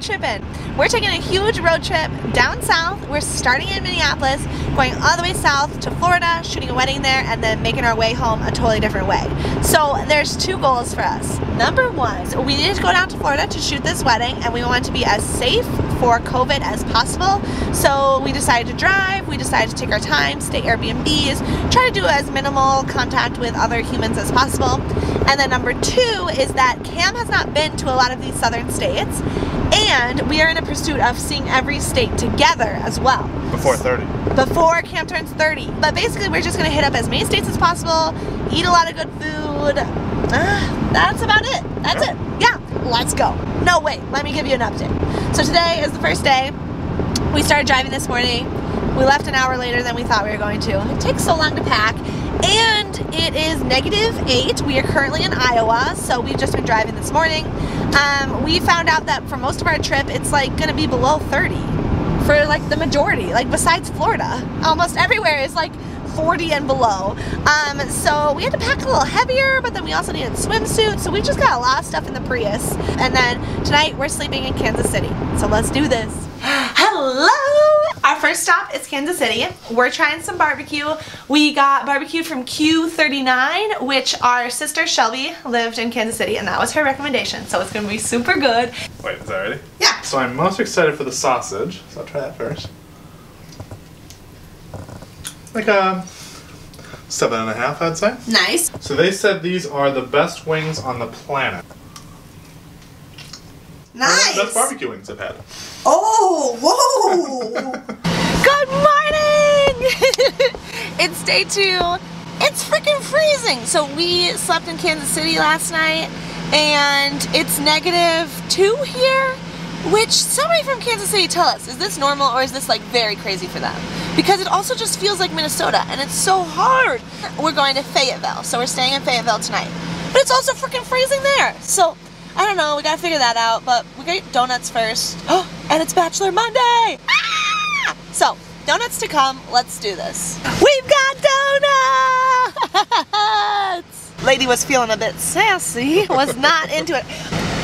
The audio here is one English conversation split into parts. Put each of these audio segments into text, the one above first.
tripping. We're taking a huge road trip down south. We're starting in Minneapolis, going all the way south to Florida, shooting a wedding there, and then making our way home a totally different way. So there's two goals for us. Number one, so we needed to go down to Florida to shoot this wedding, and we want to be as safe for COVID as possible. So we decided to drive, we decided to take our time, stay Airbnbs, try to do as minimal contact with other humans as possible. And then number two is that Cam has not been to a lot of these southern states, and we are in a pursuit of seeing every state together as well. Before 30. Before Cam turns 30. But basically we're just going to hit up as many states as possible, eat a lot of good food. That's about it. That's it. Yeah, let's go. No, wait, let me give you an update. So today is the first day. We started driving this morning. We left an hour later than we thought we were going to. It takes so long to pack. And it is -8. We are currently in Iowa, so we've just been driving this morning. We found out that for most of our trip, it's like gonna be below 30 for like the majority, like besides Florida. Almost everywhere is like 40 and below. So we had to pack a little heavier, but then we also needed swimsuits, so we just got a lot of stuff in the Prius. And then tonight we're sleeping in Kansas City. So let's do this. Hello! Our first stop is Kansas City. We're trying some barbecue. We got barbecue from Q39, which our sister Shelby lived in Kansas City, and that was her recommendation. So it's gonna be super good. Wait, is that ready? Yeah. So I'm most excited for the sausage, so I'll try that first. Like a 7.5, I'd say. Nice. So they said these are the best wings on the planet. Nice. Best barbecue wings I've had. Oh, whoa! Good morning! It's day 2. It's freaking freezing. So we slept in Kansas City last night, and it's -2 here, which somebody from Kansas City tell us, is this normal or is this like very crazy for them? Because it also just feels like Minnesota, and it's so hard. We're going to Fayetteville, so we're staying in Fayetteville tonight. But it's also freaking freezing there. So I don't know, we gotta figure that out, but we gotta eat donuts first. Oh, and it's Bachelor Monday! Ah! So, donuts to come, let's do this. We've got donuts! Lady was feeling a bit sassy, was not into it.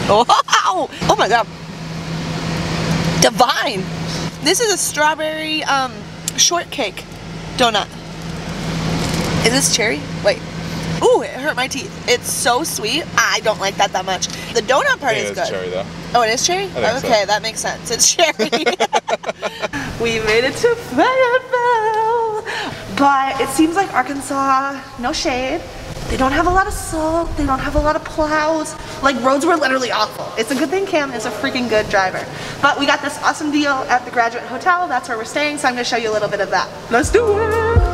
Wow! Oh my god. Divine! This is a strawberry shortcake donut. Is this cherry? Wait. Ooh, it hurt my teeth. It's so sweet. I don't like that much. The donut part is good. It's cherry though. Oh, it is cherry? Okay, so. That makes sense. It's cherry. We made it to Fayetteville. But it seems like Arkansas, no shade. They don't have a lot of salt. They don't have a lot of plows. Like, roads were literally awful. It's a good thing Cam is a freaking good driver. But we got this awesome deal at the Graduate Hotel. That's where we're staying, so I'm gonna show you a little bit of that. Let's do it!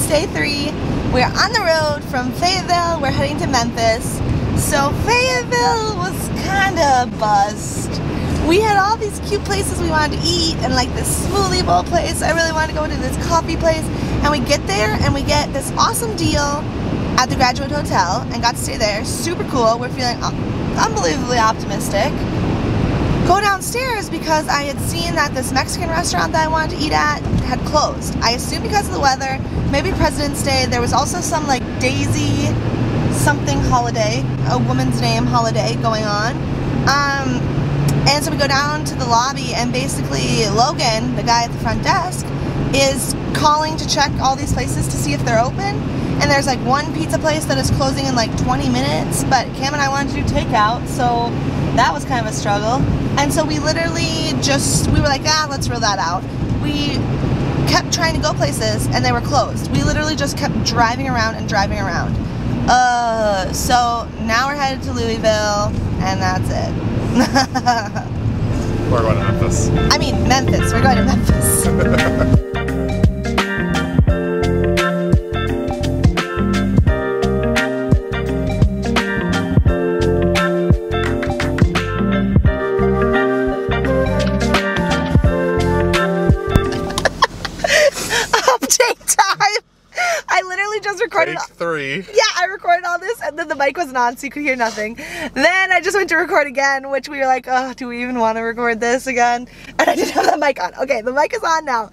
Day 3. We're on the road from Fayetteville. We're heading to Memphis. So Fayetteville was kind of bust. We had all these cute places we wanted to eat, and like this smoothie bowl place. I really wanted to go to this coffee place. And we get there and we get this awesome deal at the Graduate Hotel and got to stay there. Super cool. We're feeling unbelievably optimistic. Go downstairs because I had seen that this Mexican restaurant that I wanted to eat at had closed. I assume because of the weather, maybe President's Day. There was also some like Daisy something holiday, a woman's name holiday going on. And so we go down to the lobby, and basically Logan, the guy at the front desk, is calling to check all these places to see if they're open. And there's like one pizza place that is closing in like 20 minutes, but Cam and I wanted to do takeout, so that was kind of a struggle. And so we literally just, we were like, let's rule that out. We kept trying to go places and they were closed. We literally just kept driving around and driving around. So now we're headed to Louisville and that's it. We're going to Memphis. I mean Memphis. We're going to Memphis. Just recorded. Take 3. Yeah, I recorded all this and then the mic wasn't on so you could hear nothing. Then I just went to record again, which we were like, oh, do we even want to record this again? And I didn't have the mic on. Okay, the mic is on now.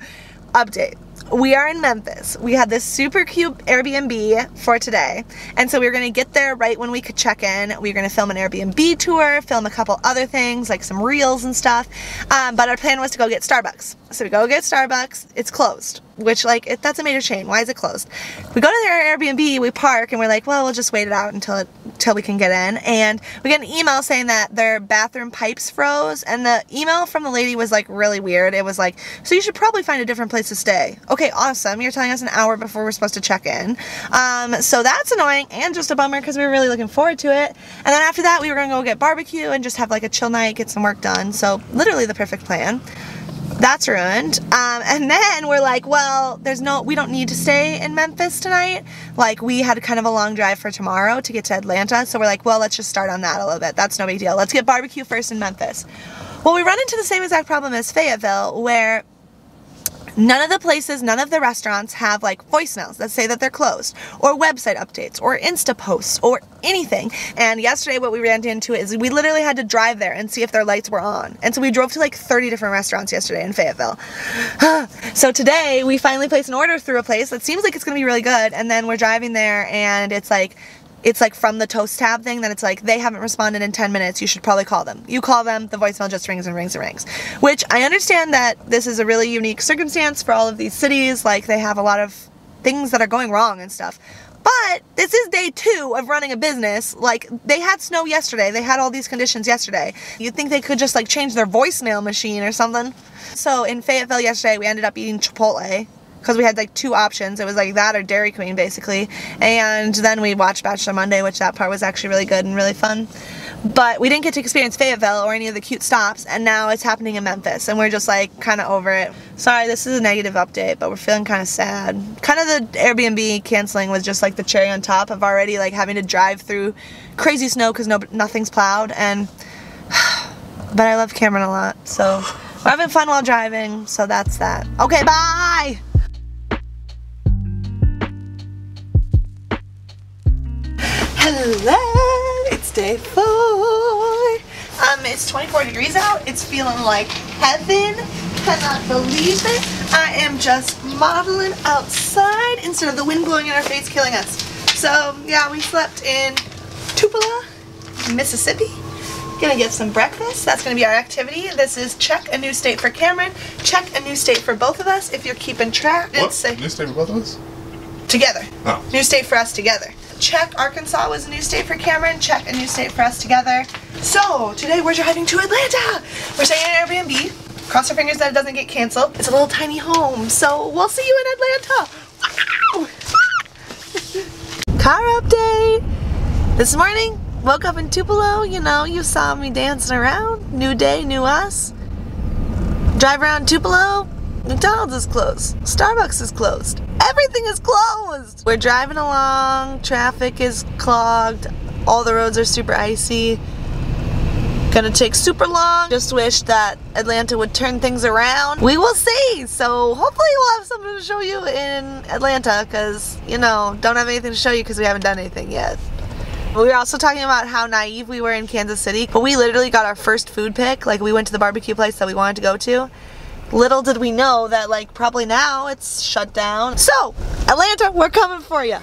Update. We are in Memphis. We had this super cute Airbnb for today. And so we were going to get there right when we could check in. We were going to film an Airbnb tour, film a couple other things like some reels and stuff. But our plan was to go get Starbucks. So we go get Starbucks. It's closed, which like, that's a major chain. Why is it closed? We go to their Airbnb, we park, and we're like, well, we'll just wait it out until we can get in. And we get an email saying that their bathroom pipes froze. And the email from the lady was like really weird. It was like, so you should probably find a different place to stay. Okay, awesome. You're telling us an hour before we're supposed to check in. So that's annoying and just a bummer because we were really looking forward to it. And then after that, we were going to go get barbecue and just have like a chill night, get some work done. So literally the perfect plan. That's ruined. And then we're like, well, we don't need to stay in Memphis tonight. Like we had kind of a long drive for tomorrow to get to Atlanta. So we're like, well, let's just start on that a little bit. That's no big deal. Let's get barbecue first in Memphis. Well, we run into the same exact problem as Fayetteville where none of the restaurants have like voicemails that say that they're closed or website updates or Insta posts or anything. And yesterday what we ran into is we literally had to drive there and see if their lights were on. And so we drove to like 30 different restaurants yesterday in Fayetteville. So today we finally placed an order through a place that seems like it's going to be really good. And then we're driving there and it's like from the Toast tab thing that it's like, they haven't responded in 10 minutes, you should probably call them. You call them, the voicemail just rings and rings and rings. Which I understand that this is a really unique circumstance for all of these cities, like they have a lot of things that are going wrong and stuff. But this is day 2 of running a business. Like they had snow yesterday, they had all these conditions yesterday. You'd think they could just like change their voicemail machine or something. So in Fayetteville yesterday, we ended up eating Chipotle. Because we had like 2 options. It was like that or Dairy Queen basically. And then we watched Bachelor Monday, which that part was actually really good and really fun. But we didn't get to experience Fayetteville or any of the cute stops, and now it's happening in Memphis and we're just like kind of over it. Sorry, this is a negative update, but we're feeling kind of sad. Kind of the Airbnb canceling was just like the cherry on top of already like having to drive through crazy snow because nothing's plowed. And but I love Cameron a lot, so we're having fun while driving, so that's that. Okay, bye! Hello, it's day 4. It's 24 degrees out. It's feeling like heaven. Cannot believe it. I am just modeling outside instead of the wind blowing in our face killing us. So yeah, we slept in Tupelo, Mississippi. Gonna get some breakfast. That's gonna be our activity. This is check a new state for Cameron, check a new state for both of us if you're keeping track. What? New state for both of us? Together. Oh. New state for us together. Check Arkansas was a new state for Cameron, check a new state for us together. So today we're driving to Atlanta. We're staying in an Airbnb. Cross our fingers that it doesn't get canceled. It's a little tiny home, so we'll see you in Atlanta. Wow! Car update. This morning, woke up in Tupelo, you know, you saw me dancing around. New day, new us. Drive around Tupelo. McDonald's is closed. Starbucks is closed. Everything is closed. We're driving along. Traffic is clogged. All the roads are super icy. Gonna take super long. Just wish that Atlanta would turn things around. We will see. So hopefully we'll have something to show you in Atlanta because, you know, don't have anything to show you because we haven't done anything yet. We were also talking about how naive we were in Kansas City, but we literally got our first food pick. Like we went to the barbecue place that we wanted to go to. Little did we know that like probably now it's shut down. So, Atlanta, we're coming for you. We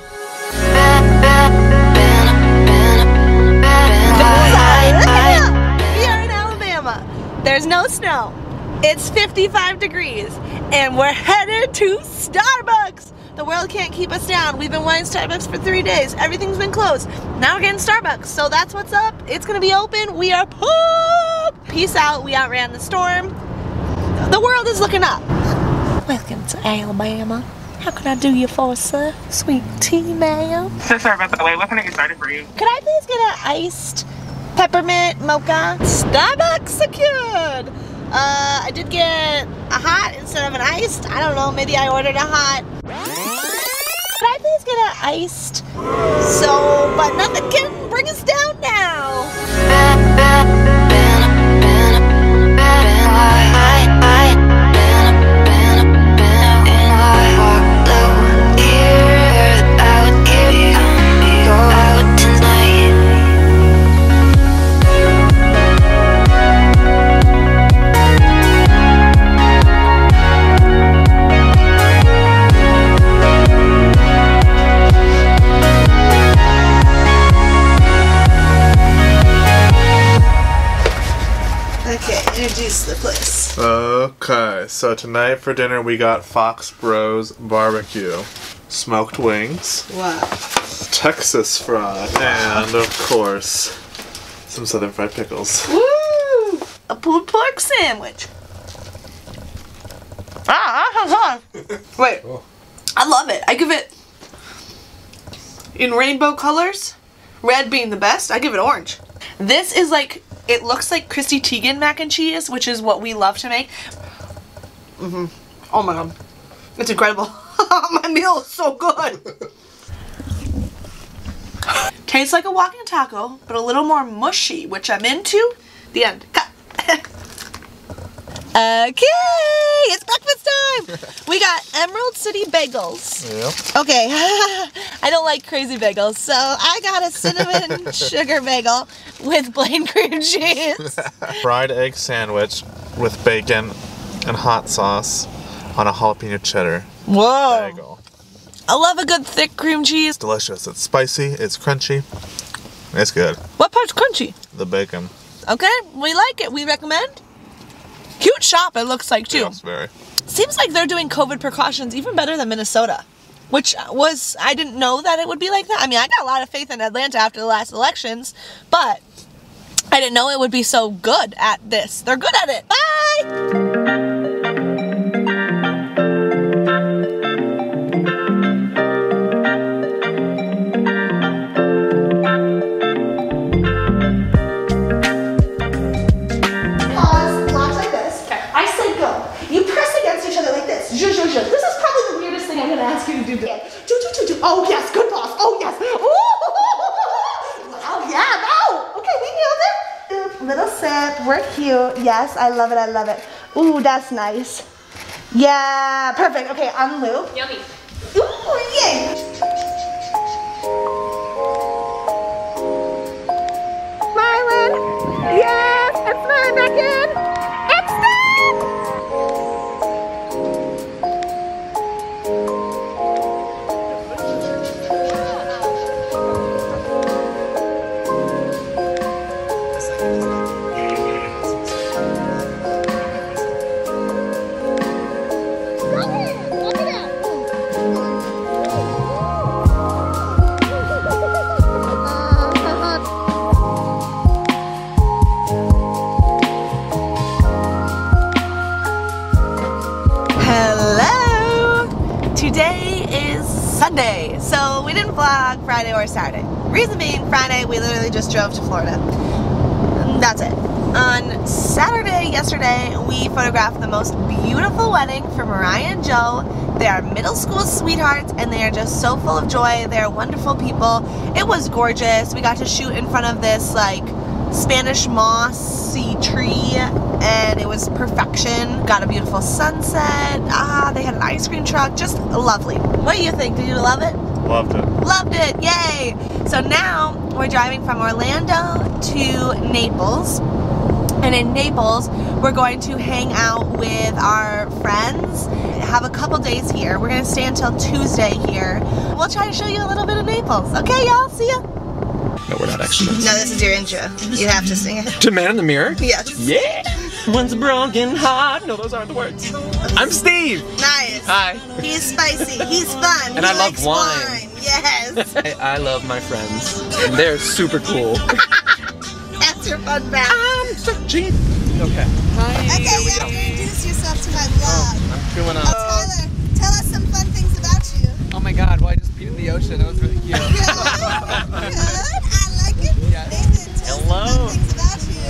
are in Alabama. There's no snow. It's 55 degrees and we're headed to Starbucks. The world can't keep us down. We've been wanting Starbucks for 3 days. Everything's been closed. Now we're getting Starbucks. So that's what's up. It's gonna be open. We are pumped. Peace out. We outran the storm. The world is looking up. Welcome to Alabama. How can I do you for, sir? Sweet tea, ma'am. So sorry about that. Wait, what can I get started for you? Could I please get an iced peppermint mocha? Starbucks secured. I did get a hot instead of an iced. I don't know, maybe I ordered a hot. Could I please get an iced? So, but nothing can bring us down now. Introduce the place. Okay, so tonight for dinner we got Fox Bros Barbecue, smoked wings, Wow. Texas fried, and of course, some southern fried pickles. Woo! A pulled pork sandwich. Ah, wait. Oh. I love it. I give it in rainbow colors, red being the best. I give it orange. This is like, it looks like Chrissy Teigen mac and cheese, which is what we love to make. Oh my god. It's incredible. My meal is so good. Tastes like a walking taco, but a little more mushy, which I'm into. The end. Cut. Okay, it's breakfast time. We got Emerald City bagels. Yep. Okay, I don't like crazy bagels, so I got a cinnamon sugar bagel with plain cream cheese. Fried egg sandwich with bacon and hot sauce on a jalapeno cheddar Whoa. bagel. I love a good thick cream cheese. Delicious. It's spicy, it's crunchy, it's good. What part's crunchy? The bacon. Okay, we like it. We recommend. Cute shop, it looks like, too. Yes, very. Seems like they're doing COVID precautions even better than Minnesota. Which was, I didn't know that it would be like that. I mean, I got a lot of faith in Atlanta after the last elections, but I didn't know it would be so good at this. They're good at it. Bye! This is probably the weirdest thing I'm going to ask you to do. Oh yes, good boss. Oh yes. Ooh. Oh yeah, no. Okay, we nailed it. Little sip. We're cute. Yes, I love it. I love it. Ooh, that's nice. Yeah, perfect. Okay, on loop. Yummy. Ooh, yay. Smiling. Yes, and smiling back in. Sunday, so we didn't vlog Friday or Saturday. Reason being, Friday we literally just drove to Florida. That's it. On Saturday, yesterday, we photographed the most beautiful wedding for Mariah and Joe. They are middle school sweethearts and they are just so full of joy. They're wonderful people. It was gorgeous. We got to shoot in front of this like Spanish mossy tree and it was perfection. Got a beautiful sunset. They had an ice cream truck. Just lovely. What do you think? Did you love it? Loved it. Loved it. Yay! So now we're driving from Orlando to Naples. And in Naples, we're going to hang out with our friends, have a couple days here. We're going to stay until Tuesday here. We'll try to show you a little bit of Naples. Okay, y'all? See ya. No, we're not actually. No, this is your intro. You have to sing it. To Man in the Mirror? Yes. Yeah! One's a broken heart. No, those aren't the words. I'm Steve. Nice. Hi. He's spicy. He's fun. And he I love likes wine. Yes. I love my friends. And they're super cool. That's your fun fact. I'm searching Okay. Hi. Okay, you have to introduce yourself to my vlog. I'm doing a... Tyler, tell us some fun things about you. Oh my god, well I just peed in the ocean. That was really cute. Good. I like it. Yes. Nathan, tell us some fun things about you.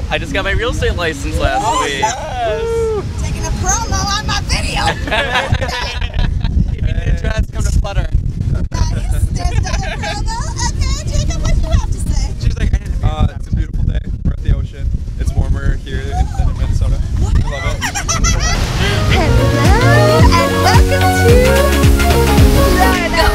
I just got my real estate license last week. Yes. Taking a promo on my video. If you need a dress, come to Flutter. Nice. There's another promo. Okay, Jacob, what do you have to say? She's like, it's a beautiful day. We're at the ocean. It's warmer here than in Minnesota. I love it. Hello and welcome to Florida.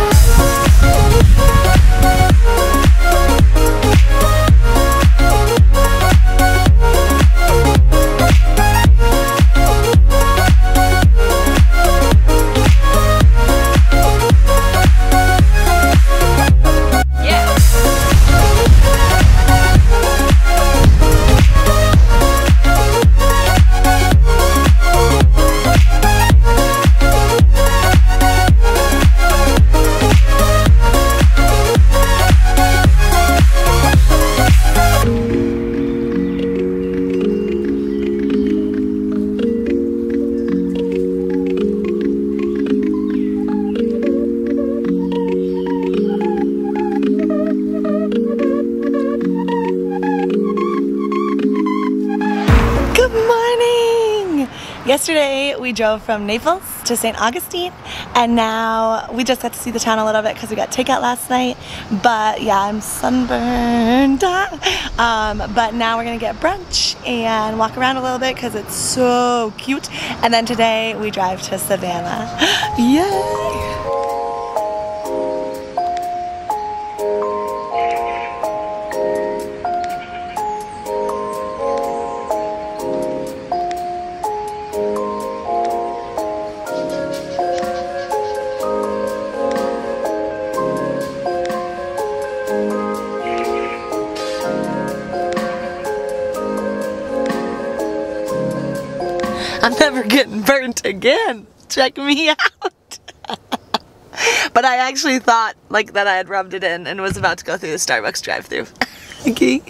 Yesterday we drove from Naples to St. Augustine, and now we just got to see the town a little bit because we got takeout last night. But yeah, I'm sunburned. But now we're gonna get brunch and walk around a little bit because it's so cute. And then today we drive to Savannah. Yay! I'm never getting burnt again. Check me out. But I actually thought like that I had rubbed it in and was about to go through the Starbucks drive-thru. Okay.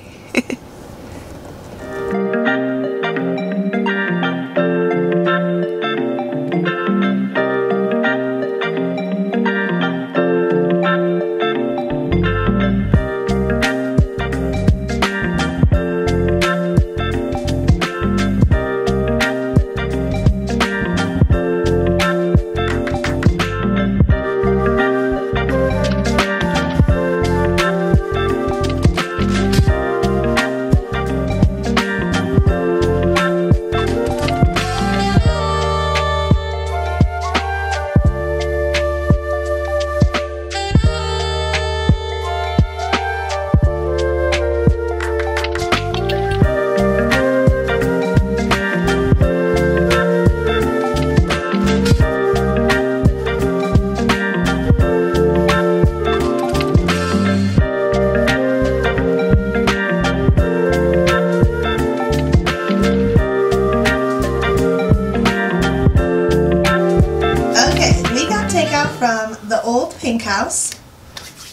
From the old Pink House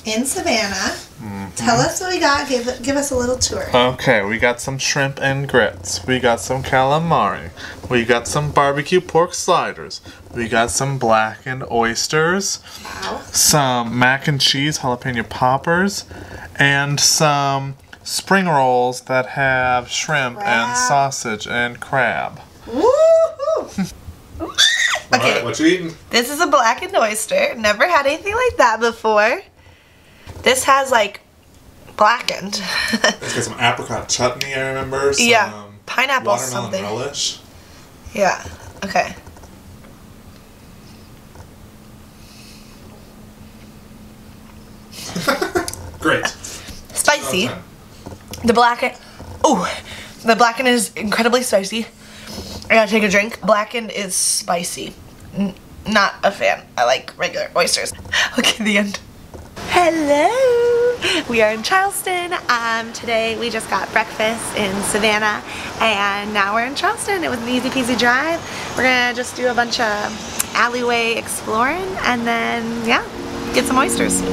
in Savannah. Tell us what we got. Give us a little tour. Okay, we got some shrimp and grits. We got some calamari. We got some barbecue pork sliders. We got some blackened oysters. Wow. Some mac and cheese jalapeno poppers. And some spring rolls that have shrimp and sausage and crab. Woohoo! Okay, Alright, what you eating? This is a blackened oyster. Never had anything like that before. This has like blackened. It's got some apricot chutney, I remember. Some pineapple watermelon something. relish. Yeah. Okay. Great. Spicy. The blackened is incredibly spicy. I gotta take a drink. Blackened is spicy. Not a fan. I like regular oysters. Okay, the end. Hello! We are in Charleston. Today we just got breakfast in Savannah, and now we're in Charleston. It was an easy peasy drive. We're gonna just do a bunch of alleyway exploring, and then, yeah, get some oysters.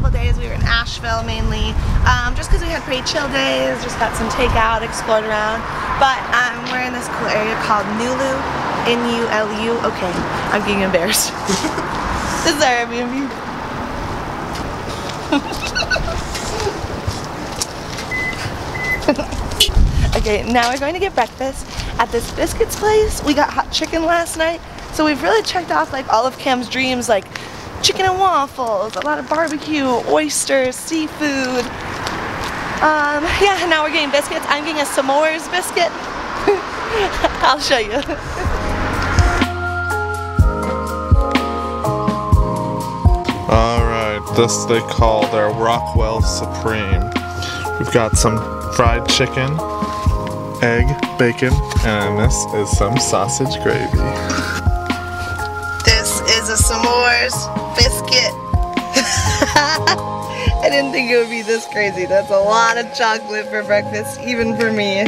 couple days. We were in Asheville mainly, just because we had pretty chill days, just got some takeout, explored around. But we're in this cool area called Nulu, N-U-L-U. Okay, I'm getting embarrassed. This is our Airbnb. Okay, now we're going to get breakfast at this biscuits place. We got hot chicken last night, so we've really checked off like all of Cam's dreams, like chicken and waffles, a lot of barbecue, oysters, seafood. Yeah, now we're getting biscuits. I'm getting a s'mores biscuit. I'll show you. Alright, this they call their Rockwell Supreme. We've got some fried chicken, egg, bacon, and this is some sausage gravy. This is a s'mores biscuit. I didn't think it would be this crazy. That's a lot of chocolate for breakfast, even for me.